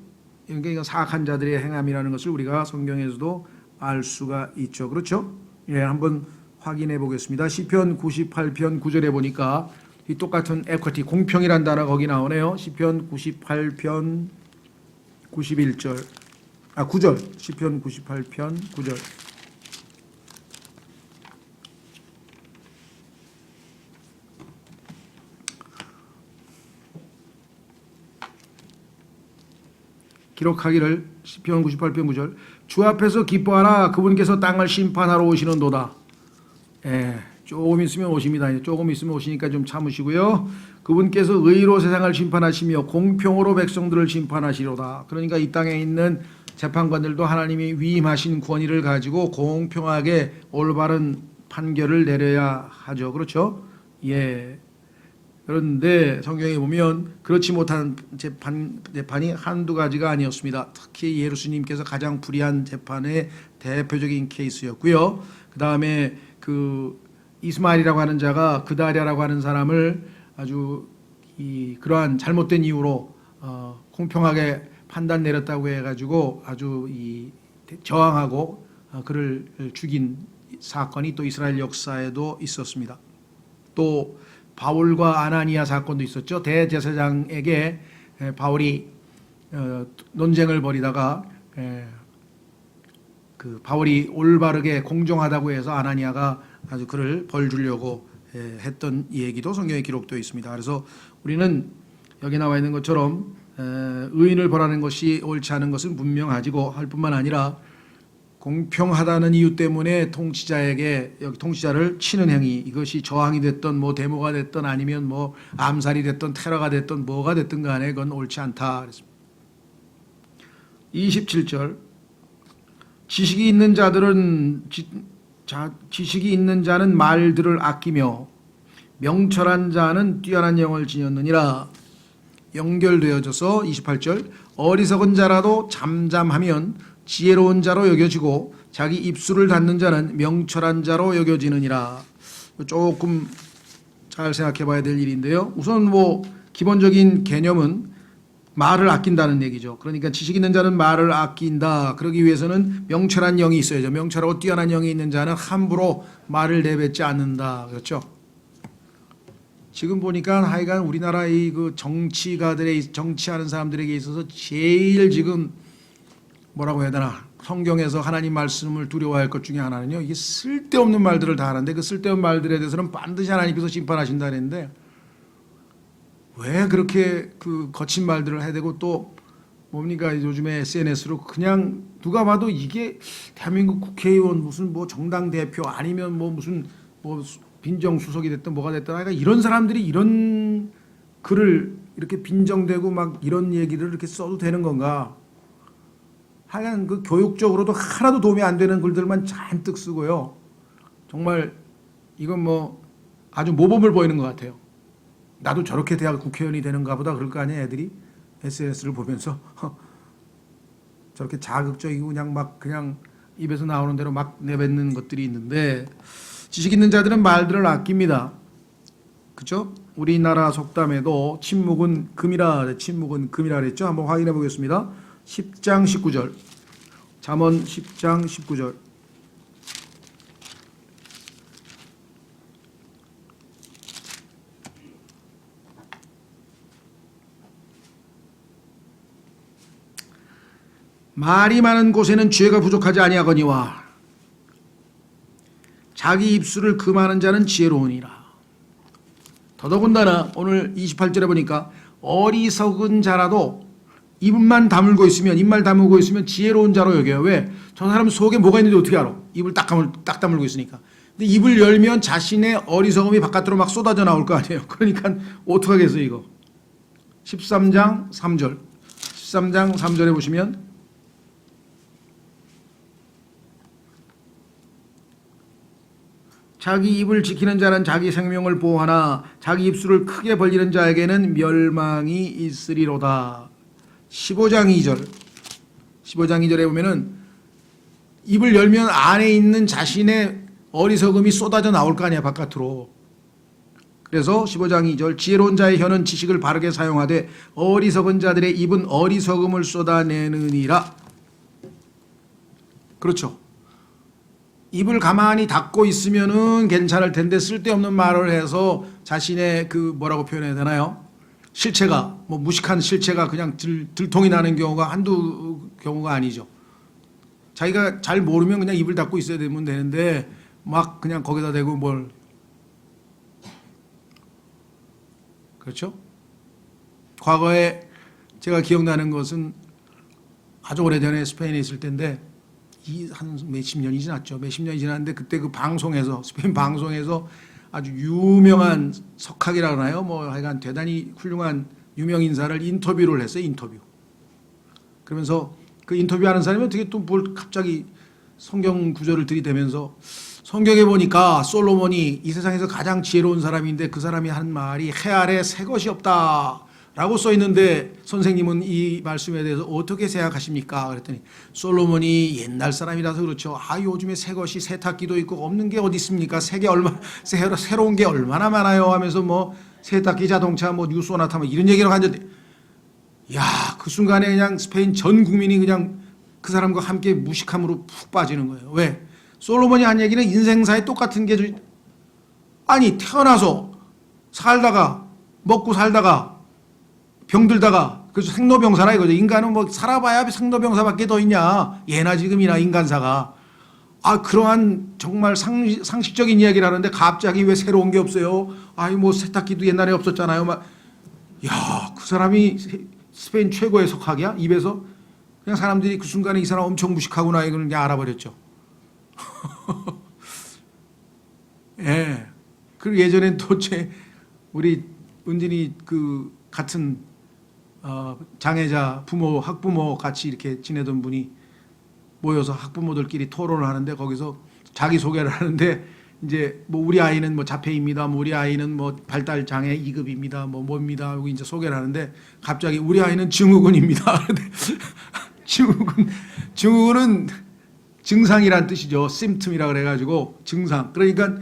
그러니까 이건 사악한 자들의 행함이라는 것을 우리가 성경에서도 알 수가 있죠. 그렇죠? 예, 한번 확인해 보겠습니다. 시편 98편 9절에 보니까 이 똑같은 에쿼티, 공평이란 단어 거기 나오네요. 시편 98편 91절, 9절, 시편 98편 9절. 기록하기를 시편 98편 9절 주 앞에서 기뻐하라 그분께서 땅을 심판하러 오시는도다. 예, 조금 있으면 오십니다. 조금 있으면 오시니까 좀 참으시고요. 그분께서 의로 세상을 심판하시며 공평으로 백성들을 심판하시로다. 그러니까 이 땅에 있는 재판관들도 하나님이 위임하신 권위를 가지고 공평하게 올바른 판결을 내려야 하죠. 그렇죠? 예. 그런데 성경에 보면 그렇지 못한 재판이 한두 가지가 아니었습니다. 특히 예수님께서 가장 불의한 재판의 대표적인 케이스였고요. 그 다음에 그 이스마엘이라고 하는 자가 그다랴라고 하는 사람을 아주 그러한 잘못된 이유로 공평하게 판단 내렸다고 해가지고 아주 저항하고 그를 죽인 사건이 또 이스라엘 역사에도 있었습니다. 또 바울과 아나니아 사건도 있었죠. 대제사장에게 바울이 논쟁을 벌이다가 그 바울이 올바르게 공정하다고 해서 아나니아가 아주 그를 벌 주려고 했던 얘기도 성경에 기록되어 있습니다. 그래서 우리는 여기 나와 있는 것처럼 의인을 벌하는 것이 옳지 않은 것은 분명하지고 할 뿐만 아니라 공평하다는 이유 때문에 통치자에게 여기 통치자를 치는 행위, 이것이 저항이 됐던 뭐 데모가 됐던 아니면 뭐 암살이 됐던 테러가 됐던 뭐가 됐든 간에 그건 옳지 않다 그랬습니다. 27절 지식이 있는 자는 말들을 아끼며 명철한 자는 뛰어난 영을 지녔느니라. 연결되어져서 28절 어리석은 자라도 잠잠하면 지혜로운 자로 여겨지고 자기 입술을 닫는 자는 명철한 자로 여겨지느니라. 조금 잘 생각해 봐야 될 일인데요. 우선 뭐 기본적인 개념은 말을 아낀다는 얘기죠. 그러니까 지식 있는 자는 말을 아낀다. 그러기 위해서는 명철한 영이 있어야죠. 명철하고 뛰어난 영이 있는 자는 함부로 말을 내뱉지 않는다. 그렇죠? 지금 보니까 하여간 우리나라 그 정치하는 사람들에게 있어서 제일 지금 뭐라고 해야 되나, 성경에서 하나님 말씀을 두려워할 것 중에 하나는요, 이게 쓸데없는 말들을 다 하는데 그 쓸데없는 말들에 대해서는 반드시 하나님께서 심판하신다 그랬는데 왜 그렇게 그 거친 말들을 해야 되고, 또 뭡니까 요즘에 SNS로 그냥 누가 봐도 이게 대한민국 국회의원 무슨 뭐 정당 대표 아니면 뭐 무슨 뭐 빈정수석이 됐든 뭐가 됐든 하여간 이런 사람들이 이런 글을 이렇게 빈정대고 막 이런 얘기를 이렇게 써도 되는 건가. 하여간 그 교육적으로도 하나도 도움이 안 되는 글들만 잔뜩 쓰고요. 정말 이건 뭐 아주 모범을 보이는 것 같아요. 나도 저렇게 돼야 국회의원이 되는가 보다 그럴 거 아니에요. 애들이 SNS를 보면서 저렇게 자극적이고 그냥 입에서 나오는 대로 막 내뱉는 것들이 있는데, 지식 있는 자들은 말들을 아낍니다. 그렇죠? 우리나라 속담에도 침묵은 금이라 그랬죠. 한번 확인해 보겠습니다. 10장 19절. 잠언 10장 19절. 말이 많은 곳에는 죄가 부족하지 아니하거니와 자기 입술을 금하는 자는 지혜로우니라. 더더군다나 오늘 28절에 보니까 어리석은 자라도 입만 다물고 있으면 지혜로운 자로 여겨요. 왜? 저 사람 속에 뭐가 있는지 어떻게 알아? 입을 딱 다물고 있으니까. 근데 입을 열면 자신의 어리석음이 바깥으로 막 쏟아져 나올 거 아니에요. 그러니까 어떡하겠어요 이거. 13장 3절. 13장 3절에 보시면 자기 입을 지키는 자는 자기 생명을 보호하나 자기 입술을 크게 벌리는 자에게는 멸망이 있으리로다. 15장 2절. 15장 2절에 보면은 입을 열면 안에 있는 자신의 어리석음이 쏟아져 나올 거 아니야 바깥으로. 그래서 15장 2절 지혜로운 자의 혀는 지식을 바르게 사용하되 어리석은 자들의 입은 어리석음을 쏟아내느니라. 그렇죠. 입을 가만히 닫고 있으면은 괜찮을 텐데 쓸데없는 말을 해서 자신의 그 뭐라고 표현해야 되나요? 실체가 뭐 무식한 실체가 그냥 들통이 나는 경우가 한두 경우가 아니죠. 자기가 잘 모르면 그냥 입을 닫고 있어야 되면 되는데 막 그냥 거기다 대고 뭘. 그렇죠? 과거에 제가 기억나는 것은 아주 오래전에 스페인에 있을 때인데 한 몇십 년이 지났죠. 몇십 년이 지났는데 그때 그 방송에서 스페인 방송에서 아주 유명한 석학이라 그러나요? 뭐 하여간 대단히 훌륭한 유명 인사를 인터뷰를 했어요. 인터뷰. 그러면서 그 인터뷰하는 사람이 어떻게 또 뭘 갑자기 성경 구절을 들이대면서 성경에 보니까 솔로몬이 이 세상에서 가장 지혜로운 사람인데 그 사람이 한 말이 해 아래 새 것이 없다라고 써 있는데 선생님은 이 말씀에 대해서 어떻게 생각하십니까? 그랬더니 솔로몬이 옛날 사람이라서 그렇죠. 아 요즘에 새 것이 세탁기도 있고 없는 게 어디 있습니까? 새로운 게 얼마나 많아요 하면서 뭐 세탁기, 자동차, 뭐 뉴소나타 뭐 이런 얘기를 하는데 야, 그 순간에 그냥 스페인 전 국민이 그냥 그 사람과 함께 무식함으로 푹 빠지는 거예요. 왜? 솔로몬이 한 얘기는 인생사에 똑같은 게 아니 태어나서 살다가 먹고 살다가 병들다가 그래서 생로병사라 이거죠. 인간은 뭐 살아봐야 생로병사밖에 더 있냐. 예나 지금이나 인간사가. 아 그러한 정말 상식적인 이야기를 하는데 갑자기 왜 새로운 게 없어요? 아니 뭐 세탁기도 옛날에 없었잖아요. 막 야, 그 사람이 스페인 최고의 석학이야? 입에서 그냥 사람들이 그 순간에 이 사람 엄청 무식하구나 이걸 그냥 알아버렸죠. 예. 그리고 예전엔 또 우리 은진이 그 같은 장애자 부모 학부모 같이 이렇게 지내던 분이 모여서 학부모들끼리 토론을 하는데 거기서 자기 소개를 하는데 이제 뭐 우리 아이는 뭐 자폐입니다. 뭐 우리 아이는 뭐 발달 장애 2급입니다. 뭐 뭡니다. 하고 이제 소개를 하는데 갑자기 우리 아이는 증후군입니다. 증후군은 증상이란 뜻이죠. 심틈이라 그래가지고 증상. 그러니까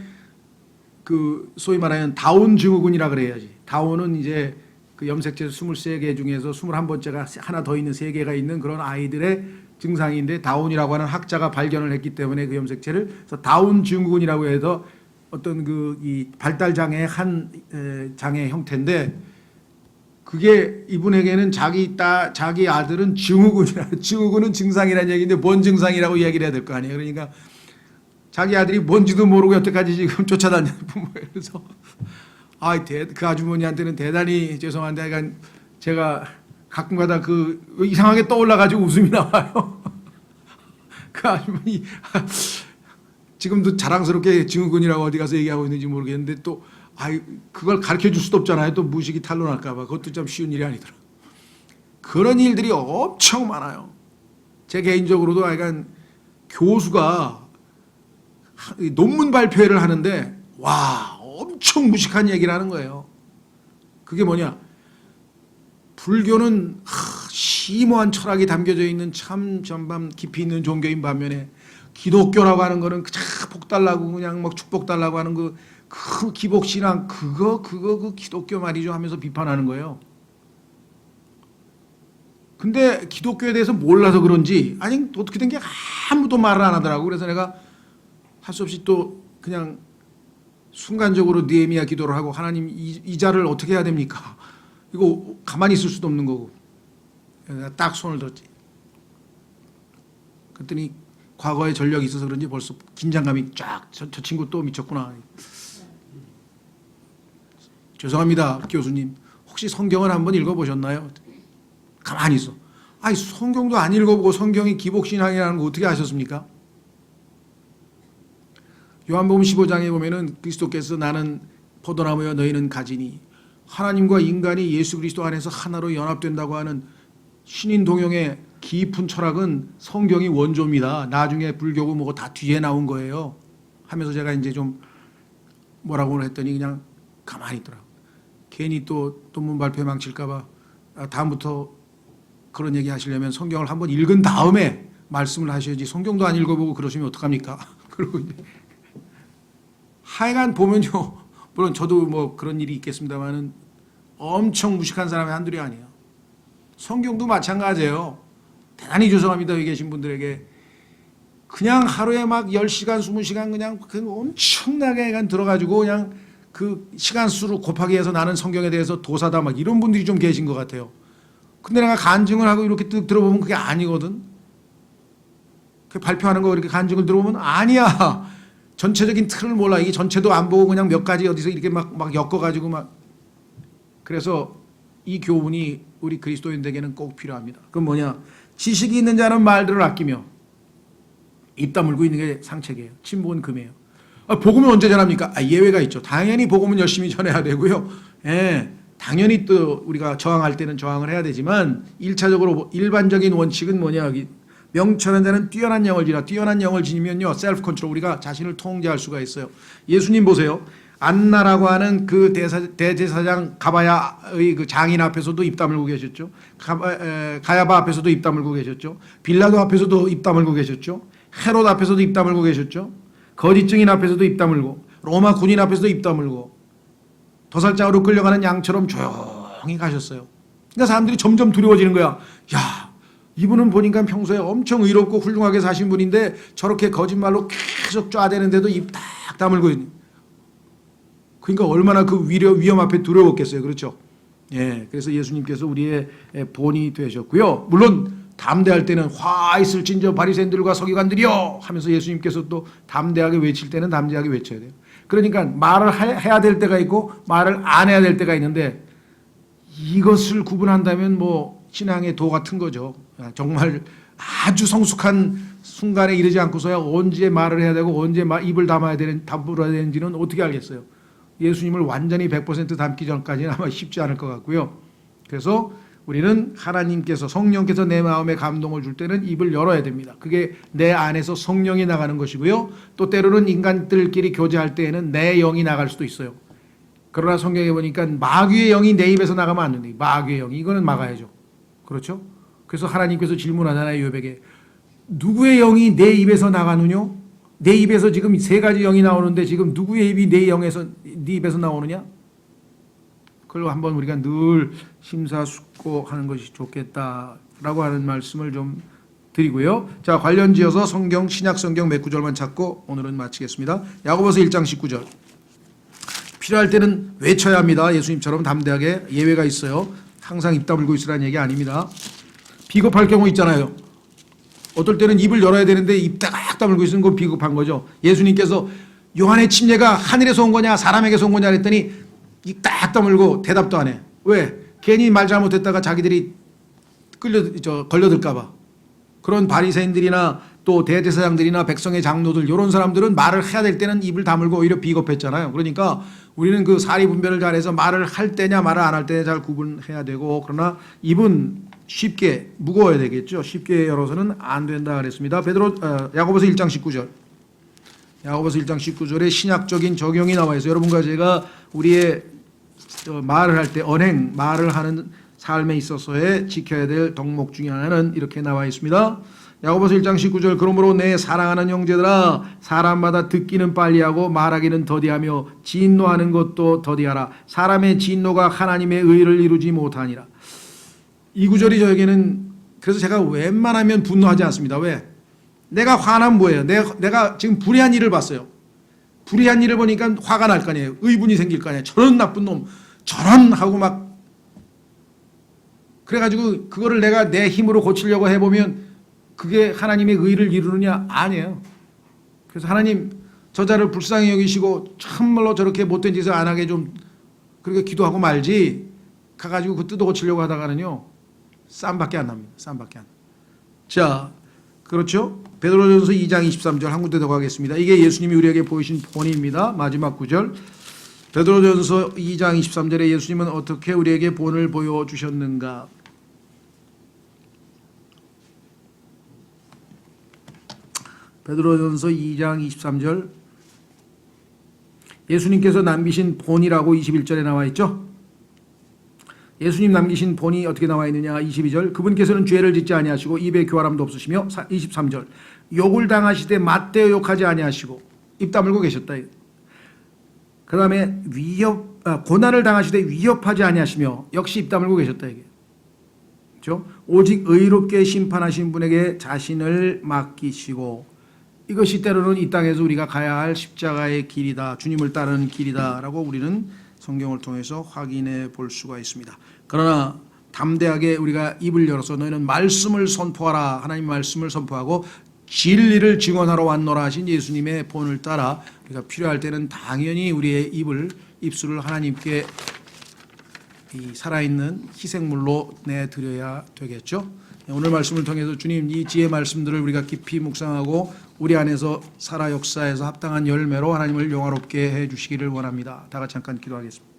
그 소위 말하는 다운 증후군이라 그래야지. 다운은 이제 그 염색체 23개 중에서 21번째가 하나 더 있는 3개가 있는 그런 아이들의 증상인데 다운이라고 하는 학자가 발견을 했기 때문에 그 염색체를 그래서 다운 증후군이라고 해서 어떤 그 이 발달 장애의 한 장애 형태인데 그게 이분에게는 자기 아들은 증후군은 증상이라는 얘기인데 뭔 증상이라고 이야기를 해야 될 거 아니에요. 그러니까 자기 아들이 뭔지도 모르고 여태까지 지금 쫓아다니는 부모예요. 그래서 그 아주머니한테는 대단히 죄송한데 그러니까 제가 가끔가다 그 이상하게 떠올라가지고 웃음이 나와요. 그 아주머니 지금도 자랑스럽게 증후군이라고 어디 가서 얘기하고 있는지 모르겠는데 또 그걸 가르쳐 줄 수도 없잖아요. 또 무식이 탄로날까 봐. 그것도 참 쉬운 일이 아니더라. 그런 일들이 엄청 많아요. 제 개인적으로도 약간 교수가 논문 발표회를 하는데 와 엄청 무식한 얘기를 하는 거예요. 그게 뭐냐? 불교는 심오한 철학이 담겨져 있는 참 전반 깊이 있는 종교인 반면에 기독교라고 하는 거는 그냥 복 달라고 그냥 막 축복 달라고 하는 그 기복신앙 그 기독교 말이죠 하면서 비판하는 거예요. 근데 기독교에 대해서 몰라서 그런지 아니 어떻게 된 게 아무도 말을 안 하더라고. 그래서 내가 할 수 없이 또 그냥 순간적으로 느헤미야 기도를 하고 하나님 이 자를 어떻게 해야 됩니까? 이거 가만히 있을 수도 없는 거고 내가 딱 손을 들었지. 그랬더니 과거에 전력이 있어서 그런지 벌써 긴장감이 쫙 저 친구 또 미쳤구나. 죄송합니다 교수님 혹시 성경을 한번 읽어보셨나요? 가만히 있어. 아니 성경도 안 읽어보고 성경이 기복신앙이라는 거 어떻게 아셨습니까? 요한복음 15장에 보면은 그리스도께서 나는 포도나무여 너희는 가지니 하나님과 인간이 예수 그리스도 안에서 하나로 연합된다고 하는 신인 동용의 깊은 철학은 성경이 원조입니다. 나중에 불교고 뭐고 다 뒤에 나온 거예요. 하면서 제가 이제 좀 뭐라고 했더니 그냥 가만히 있더라고. 괜히 또 논문 발표 망칠까 봐 다음부터 그런 얘기 하시려면 성경을 한번 읽은 다음에 말씀을 하셔야지 성경도 안 읽어보고 그러시면 어떡합니까? 그리고 이제 하여간 보면요. 물론 저도 뭐 그런 일이 있겠습니다만은 엄청 무식한 사람이 한둘이 아니에요. 성경도 마찬가지예요. 대단히 죄송합니다. 여기 계신 분들에게. 그냥 하루에 막 10시간, 20시간 그냥 엄청나게 들어가지고 그냥 그 시간 수로 곱하기 해서 나는 성경에 대해서 도사다 막 이런 분들이 좀 계신 것 같아요. 근데 내가 간증을 하고 이렇게 쭉 들어보면 그게 아니거든. 그 발표하는 거 이렇게 간증을 들어보면 아니야. 전체적인 틀을 몰라. 이게 전체도 안 보고 그냥 몇 가지 어디서 이렇게 막 엮어가지고 막. 그래서 이 교훈이 우리 그리스도인들에게는 꼭 필요합니다. 그건 뭐냐? 지식이 있는 자는 말들을 아끼며 입 다물고 있는 게 상책이에요. 침묵은 금이에요. 복음은 언제 전합니까? 예외가 있죠. 당연히 복음은 열심히 전해야 되고요. 예, 당연히 또 우리가 저항할 때는 저항을 해야 되지만 1차적으로 일반적인 원칙은 뭐냐? 명철한 자는 뛰어난 영을 지니라. 뛰어난 영을 지니면요, 셀프 컨트롤, 우리가 자신을 통제할 수가 있어요. 예수님 보세요. 안나라고 하는 그 대제사장 가바야의 그 장인 앞에서도 입 다물고 계셨죠. 가야바 앞에서도 입 다물고 계셨죠. 빌라도 앞에서도 입 다물고 계셨죠. 헤롯 앞에서도 입 다물고 계셨죠. 거짓 증인 앞에서도 입 다물고, 로마 군인 앞에서도 입 다물고, 도살장으로 끌려가는 양처럼 조용히 가셨어요. 그러니까 사람들이 점점 두려워지는 거야. 야, 이분은 보니까 평소에 엄청 의롭고 훌륭하게 사신 분인데 저렇게 거짓말로 계속 쫙대는데도 입 딱 다물고 있는. 그러니까 얼마나 그 위험 앞에 두려웠겠어요. 그렇죠? 예, 그래서 예수님께서 우리의 본이 되셨고요. 물론 담대할 때는 화 있을진저 바리새인들과 서기관들이여 하면서 예수님께서 또 담대하게 외칠 때는 담대하게 외쳐야 돼요. 그러니까 말을 해야 될 때가 있고 말을 안 해야 될 때가 있는데 이것을 구분한다면 뭐 신앙의 도 같은 거죠. 정말 아주 성숙한 순간에 이르지 않고서야 언제 말을 해야 되고 언제 입을 다물어야 되는지는 어떻게 알겠어요. 예수님을 완전히 100% 닮기 전까지는 아마 쉽지 않을 것 같고요. 그래서 우리는 하나님께서 성령께서 내 마음에 감동을 줄 때는 입을 열어야 됩니다. 그게 내 안에서 성령이 나가는 것이고요. 또 때로는 인간들끼리 교제할 때에는 내 영이 나갈 수도 있어요. 그러나 성경에 보니까 마귀의 영이 내 입에서 나가면 안 된다. 마귀의 영이 이거는 막아야죠. 그렇죠? 그래서 하나님께서 질문하잖아요. 욥에게 누구의 영이 내 입에서 나가느냐? 내 입에서 지금 세 가지 영이 나오는데 지금 누구의 입이 네 입에서 나오느냐? 그걸 한번 우리가 늘 심사숙고하는 것이 좋겠다라고 하는 말씀을 좀 드리고요. 자, 관련지어서 성경 신약 성경 몇 구절만 찾고 오늘은 마치겠습니다. 야고보서 1장 19절. 필요할 때는 외쳐야 합니다. 예수님처럼 담대하게. 예외가 있어요. 항상 입 다물고 있으라는 얘기 아닙니다. 비겁할 경우 있잖아요. 어떨 때는 입을 열어야 되는데 입 딱 다물고 있으면 그건 비겁한 거죠. 예수님께서 요한의 침례가 하늘에서 온 거냐 사람에게서 온 거냐 그랬더니 입 딱 다물고 대답도 안 해. 왜? 괜히 말 잘못했다가 자기들이 걸려들까 봐. 그런 바리새인들이나 또 대제사장들이나 백성의 장로들 이런 사람들은 말을 해야 될 때는 입을 다물고 오히려 비겁했잖아요. 그러니까 우리는 그 사리 분별을 잘해서 말을 할 때냐 말을 안 할 때냐 잘 구분해야 되고, 그러나 입은 쉽게 무거워야 되겠죠. 쉽게 열어서는 안 된다 그랬습니다. 야고보서 1장 19절. 야고보서 1장 19절에 신약적인 적용이 나와 있어요. 여러분과 제가 우리의 말을 할 때 언행, 말을 하는 삶에 있어서의 지켜야 될 덕목 중에 하나는 이렇게 나와 있습니다. 야고보서 1장 19절. 그러므로 내 사랑하는 형제들아, 사람마다 듣기는 빨리하고 말하기는 더디하며 진노하는 것도 더디하라. 사람의 진노가 하나님의 의를 이루지 못하니라. 이 구절이 저에게는, 그래서 제가 웬만하면 분노하지 않습니다. 왜? 내가 화나면 뭐예요? 내가 지금 불의한 일을 봤어요. 불의한 일을 보니까 화가 날 거 아니에요. 의분이 생길 거 아니에요. 저런 나쁜 놈, 저런 하고 막. 그래가지고 그거를 내가 내 힘으로 고치려고 해보면 그게 하나님의 의를 이루느냐? 아니에요. 그래서 하나님 저자를 불쌍히 여기시고 참말로 저렇게 못된 짓을 안 하게 좀 그렇게 기도하고 말지, 가가지고 그 뜯어 고치려고 하다가는요 쌈밖에 안 납니다. 쌈밖에 안. 자, 그렇죠? 베드로전서 2장 23절 한 군데 더 가겠습니다. 이게 예수님이 우리에게 보이신 본입니다. 마지막 구절. 베드로전서 2장 23절에 예수님은 어떻게 우리에게 본을 보여주셨는가? 베드로전서 2장 23절. 예수님께서 남기신 본이라고 21절에 나와 있죠. 예수님 남기신 본이 어떻게 나와 있느냐? 22절. 그분께서는 죄를 짓지 아니하시고 입에 교활함도 없으시며. 23절. 욕을 당하시되 맞대어 욕하지 아니하시고 입 다물고 계셨다. 그 다음에 고난을 당하시되 위협하지 아니하시며 역시 입 다물고 계셨다. 이게. 그렇죠? 오직 의롭게 심판하신 분에게 자신을 맡기시고, 이것이 때로는 이 땅에서 우리가 가야 할 십자가의 길이다, 주님을 따르는 길이다라고 우리는 성경을 통해서 확인해 볼 수가 있습니다. 그러나 담대하게 우리가 입을 열어서 너희는 말씀을 선포하라, 하나님 말씀을 선포하고 진리를 증언하러 왔노라 하신 예수님의 본을 따라 우리가 필요할 때는 당연히 우리의 입술을 하나님께 이 살아있는 희생물로 내드려야 되겠죠. 오늘 말씀을 통해서 주님 이 지혜 말씀들을 우리가 깊이 묵상하고 우리 안에서 살아 역사에서 합당한 열매로 하나님을 영화롭게 해 주시기를 원합니다. 다 같이 잠깐 기도하겠습니다.